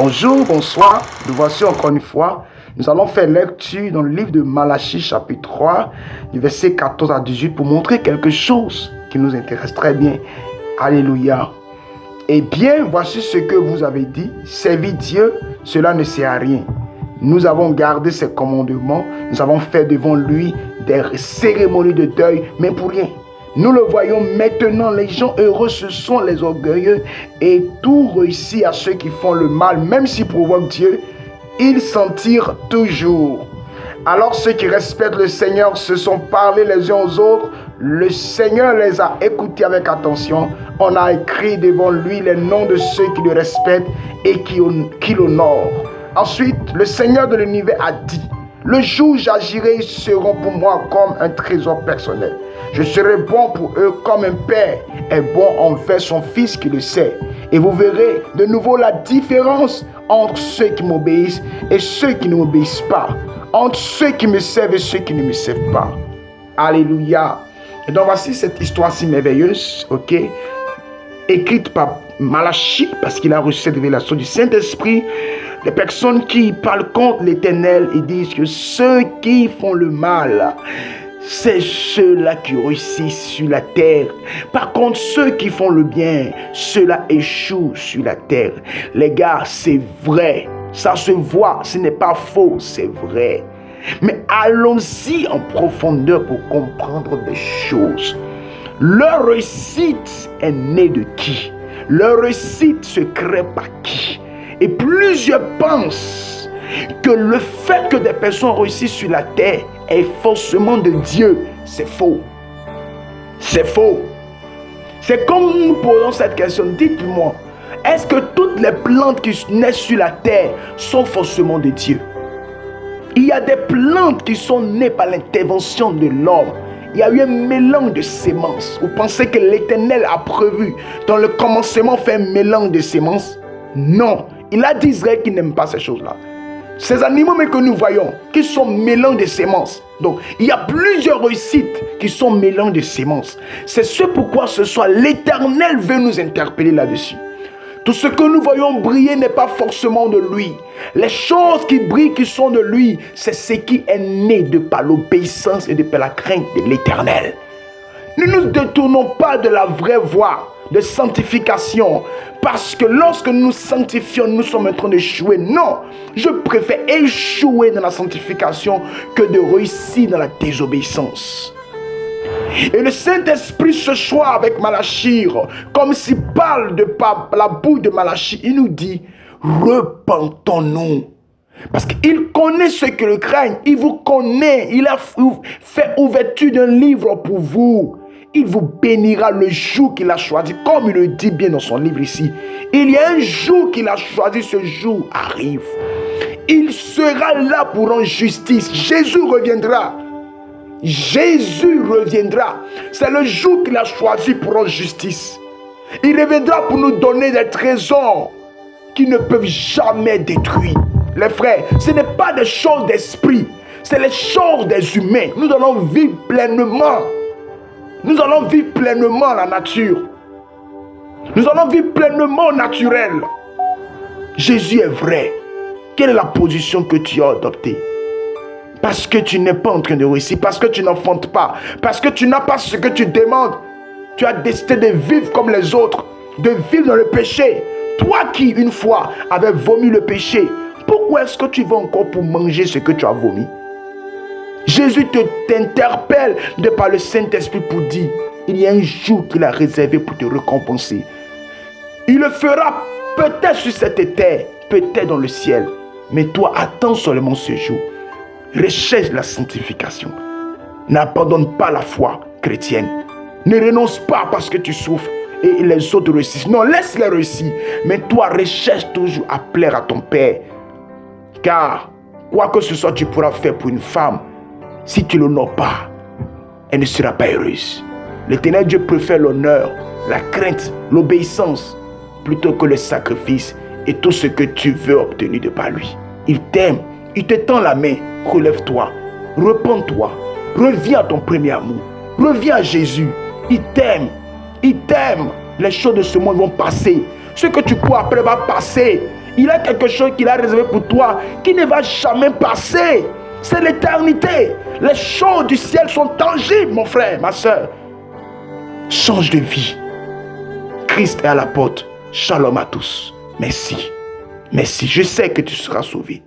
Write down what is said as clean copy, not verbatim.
Bonjour, bonsoir, nous voici encore une fois. Nous allons faire lecture dans le livre de Malachie chapitre 3, du verset 14 à 18 pour montrer quelque chose qui nous intéresse très bien. Alléluia. Eh bien, voici ce que vous avez dit. Servir Dieu, cela ne sert à rien. Nous avons gardé ses commandements, nous avons fait devant lui des cérémonies de deuil, mais pour rien. Nous le voyons maintenant, les gens heureux, ce sont les orgueilleux, et tout réussit à ceux qui font le mal, même s'ils provoquent Dieu, ils s'en tirent toujours. Alors ceux qui respectent le Seigneur se sont parlé les uns aux autres, le Seigneur les a écoutés avec attention, on a écrit devant lui les noms de ceux qui le respectent et qui l'honorent. Ensuite, le Seigneur de l'univers a dit, le jour où j'agirai, ils seront pour moi comme un trésor personnel. Je serai bon pour eux comme un père est bon envers son fils qui le sait. Et vous verrez de nouveau la différence entre ceux qui m'obéissent et ceux qui ne m'obéissent pas. Entre ceux qui me servent et ceux qui ne me servent pas. Alléluia. Et donc voici cette histoire si merveilleuse, ok, écrite par Malachie, parce qu'il a reçu cette révélation du Saint-Esprit. Les personnes qui parlent contre l'Éternel et disent que ceux qui font le mal, c'est ceux-là qui réussissent sur la terre. Par contre, ceux qui font le bien, ceux-là échouent sur la terre. Les gars, c'est vrai. Ça se voit, ce n'est pas faux, c'est vrai. Mais allons-y en profondeur pour comprendre des choses. Leur réussite est née de qui? Leur réussite se crée par qui? Et plusieurs pensent que le fait que des personnes réussissent sur la terre est forcément de Dieu. C'est faux. C'est faux. C'est comme nous posons cette question. Dites-moi, est-ce que toutes les plantes qui naissent sur la terre sont forcément de Dieu? Il y a des plantes qui sont nées par l'intervention de l'homme. Il y a eu un mélange de semences. Vous pensez que l'Éternel a prévu dans le commencement faire un mélange de semences? Non. Il a dit Israël qu'il n'aime pas ces choses-là. Ces animaux mais que nous voyons, qui sont mélange de semences. Donc, il y a plusieurs réussites qui sont mélange de semences. C'est ce pourquoi ce soir, l'Éternel veut nous interpeller là-dessus. Tout ce que nous voyons briller n'est pas forcément de lui. Les choses qui brillent, qui sont de lui, c'est ce qui est né de par l'obéissance et de par la crainte de l'Éternel. Ne nous détournons pas de la vraie voie de sanctification, parce que lorsque nous sanctifions, nous sommes en train d'échouer. Non, je préfère échouer dans la sanctification que de réussir dans la désobéissance. Et le Saint-Esprit ce soir avec Malachie, comme s'il parle de par la bouche de Malachie, il nous dit, repentons-nous. Parce qu'il connaît ceux qui le craignent, il vous connaît, il a fait ouverture d'un livre pour vous. Il vous bénira le jour qu'il a choisi, comme il le dit bien dans son livre ici. Il y a un jour qu'il a choisi, ce jour arrive. Il sera là pour rendre justice. Jésus reviendra. Jésus reviendra. C'est le jour qu'il a choisi pour rendre justice. Il reviendra pour nous donner des trésors qui ne peuvent jamais détruire. Les frères, ce n'est pas des choses d'esprit, c'est les choses des humains. Nous allons vivre pleinement. Nous allons vivre pleinement la nature. Nous allons vivre pleinement au naturel. Jésus est vrai. Quelle est la position que tu as adoptée? Parce que tu n'es pas en train de réussir, parce que tu n'enfantes pas, parce que tu n'as pas ce que tu demandes. Tu as décidé de vivre comme les autres, de vivre dans le péché. Toi qui, une fois, avais vomi le péché, pourquoi est-ce que tu vas encore pour manger ce que tu as vomi? Jésus t'interpelle de par le Saint-Esprit pour dire, il y a un jour qu'il a réservé pour te récompenser. Il le fera peut-être sur cette terre, peut-être dans le ciel. Mais toi, attends seulement ce jour. Recherche la sanctification. N'abandonne pas la foi chrétienne. Ne renonce pas parce que tu souffres et les autres réussissent. Non, laisse-les réussir. Mais toi, recherche toujours à plaire à ton Père. Car, quoi que ce soit tu pourras faire pour une femme, si tu ne l'honores pas, elle ne sera pas heureuse. L'Éternel Dieu préfère l'honneur, la crainte, l'obéissance, plutôt que le sacrifice et tout ce que tu veux obtenir de par lui. Il t'aime, il te tend la main, relève-toi, repens-toi, reviens à ton premier amour, reviens à Jésus. Il t'aime, il t'aime. Les choses de ce monde vont passer. Ce que tu cours après va passer. Il a quelque chose qu'il a réservé pour toi qui ne va jamais passer. C'est l'éternité. Les choses du ciel sont tangibles, mon frère, ma soeur. Change de vie. Christ est à la porte. Shalom à tous. Merci. Merci. Je sais que tu seras sauvé.